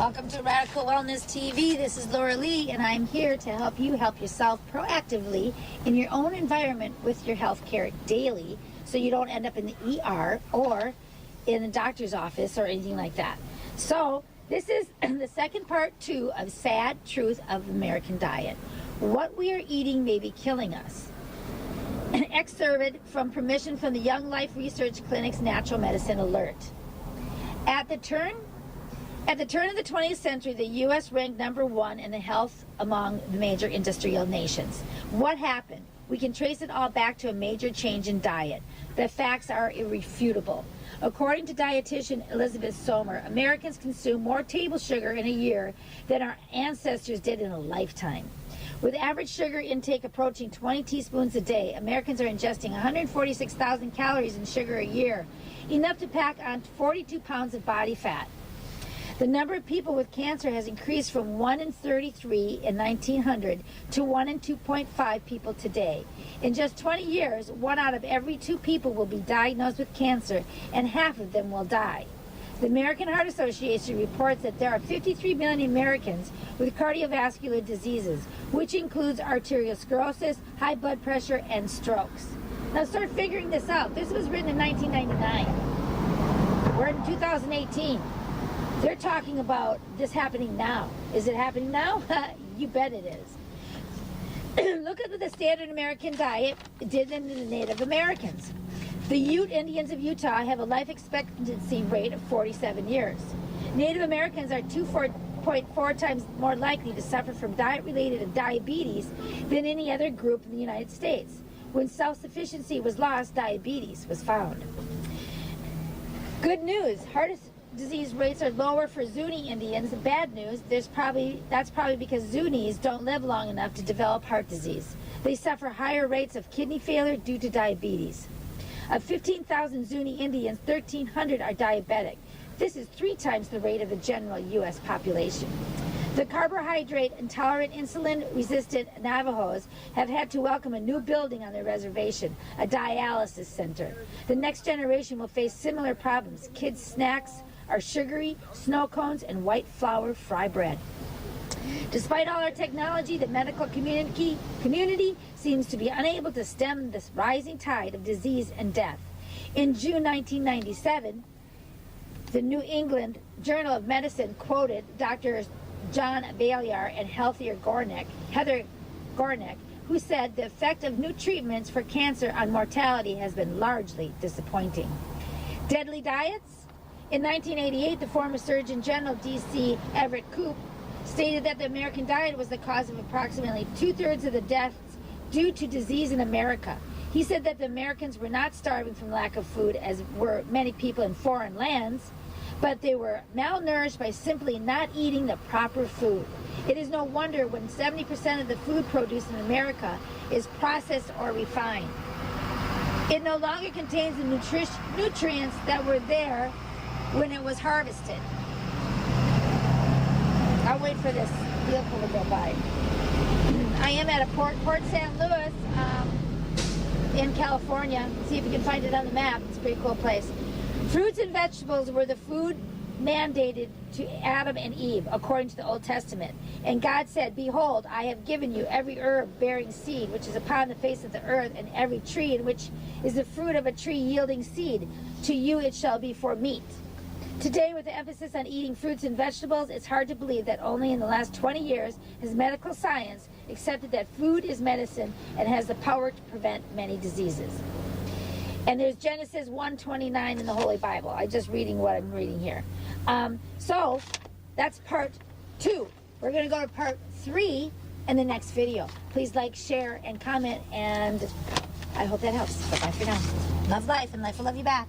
Welcome to Radical Wellness TV. This is Laura Lee, and I'm here to help you help yourself proactively in your own environment with your health care daily, so you don't end up in the ER or in the doctor's office or anything like that. So this is the second part 2 of Sad Truth of the American Diet. What we are eating may be killing us. Excerpted from permission from the Young Life Research Clinic's Natural Medicine Alert. At the turn of the 20th century, the U.S. ranked #1 in the health among the major industrial nations. What happened? We can trace it all back to a major change in diet. The facts are irrefutable. According to dietitian Elizabeth Sommer, Americans consume more table sugar in a year than our ancestors did in a lifetime. With average sugar intake approaching 20 teaspoons a day, Americans are ingesting 146,000 calories in sugar a year, enough to pack on 42 pounds of body fat. The number of people with cancer has increased from 1 in 33 in 1900 to 1 in 2.5 people today. In just 20 years, 1 out of every 2 people will be diagnosed with cancer, and half of them will die. The American Heart Association reports that there are 53 million Americans with cardiovascular diseases, which includes arteriosclerosis, high blood pressure, and strokes. Now start figuring this out. This was written in 1999. We're in 2018. They're talking about this happening now. Is it happening now? You bet it is. Look at what the standard American diet did in the Native Americans. The Ute Indians of Utah have a life expectancy rate of 47 years. Native Americans are 2.4 times more likely to suffer from diet-related diabetes than any other group in the United States. When self-sufficiency was lost, diabetes was found. Good news, heart disease rates are lower for Zuni Indians. Bad news, that's probably because Zunis don't live long enough to develop heart disease. They suffer higher rates of kidney failure due to diabetes. Of 15,000 Zuni Indians, 1,300 are diabetic. This is 3 times the rate of the general U.S. population. The carbohydrate-intolerant, insulin-resistant Navajos have had to welcome a new building on their reservation, a dialysis center. The next generation will face similar problems. Kids' snacks are sugary, snow cones, and white flour fry bread. Despite all our technology, the medical community seems to be unable to stem this rising tide of disease and death. In June 1997, the New England Journal of Medicine quoted Dr. John Bailliar and Heather Gornick, who said the effect of new treatments for cancer on mortality has been largely disappointing. Deadly diets? In 1988, the former Surgeon General D.C. Everett Koop stated that the American diet was the cause of approximately 2/3 of the deaths due to disease in America. He said that the Americans were not starving from lack of food, as were many people in foreign lands, but they were malnourished by simply not eating the proper food. It is no wonder when 70% of the food produced in America is processed or refined. It no longer contains the nutrients that were there when it was harvested. I'll wait for this vehicle to go by. I am at a Port St. Louis in California. See if you can find it on the map. It's a pretty cool place. Fruits and vegetables were the food mandated to Adam and Eve, according to the Old Testament. And God said, "Behold, I have given you every herb bearing seed, which is upon the face of the earth, and every tree in which is the fruit of a tree yielding seed. To you it shall be for meat." Today, with the emphasis on eating fruits and vegetables, it's hard to believe that only in the last 20 years has medical science accepted that food is medicine and has the power to prevent many diseases. And there's Genesis 1:29 in the Holy Bible. I'm just reading what I'm reading here. So that's part 2. We're going to go to part 3 in the next video. Please like, share, and comment, and I hope that helps. Bye-bye for now. Love life, and life will love you back.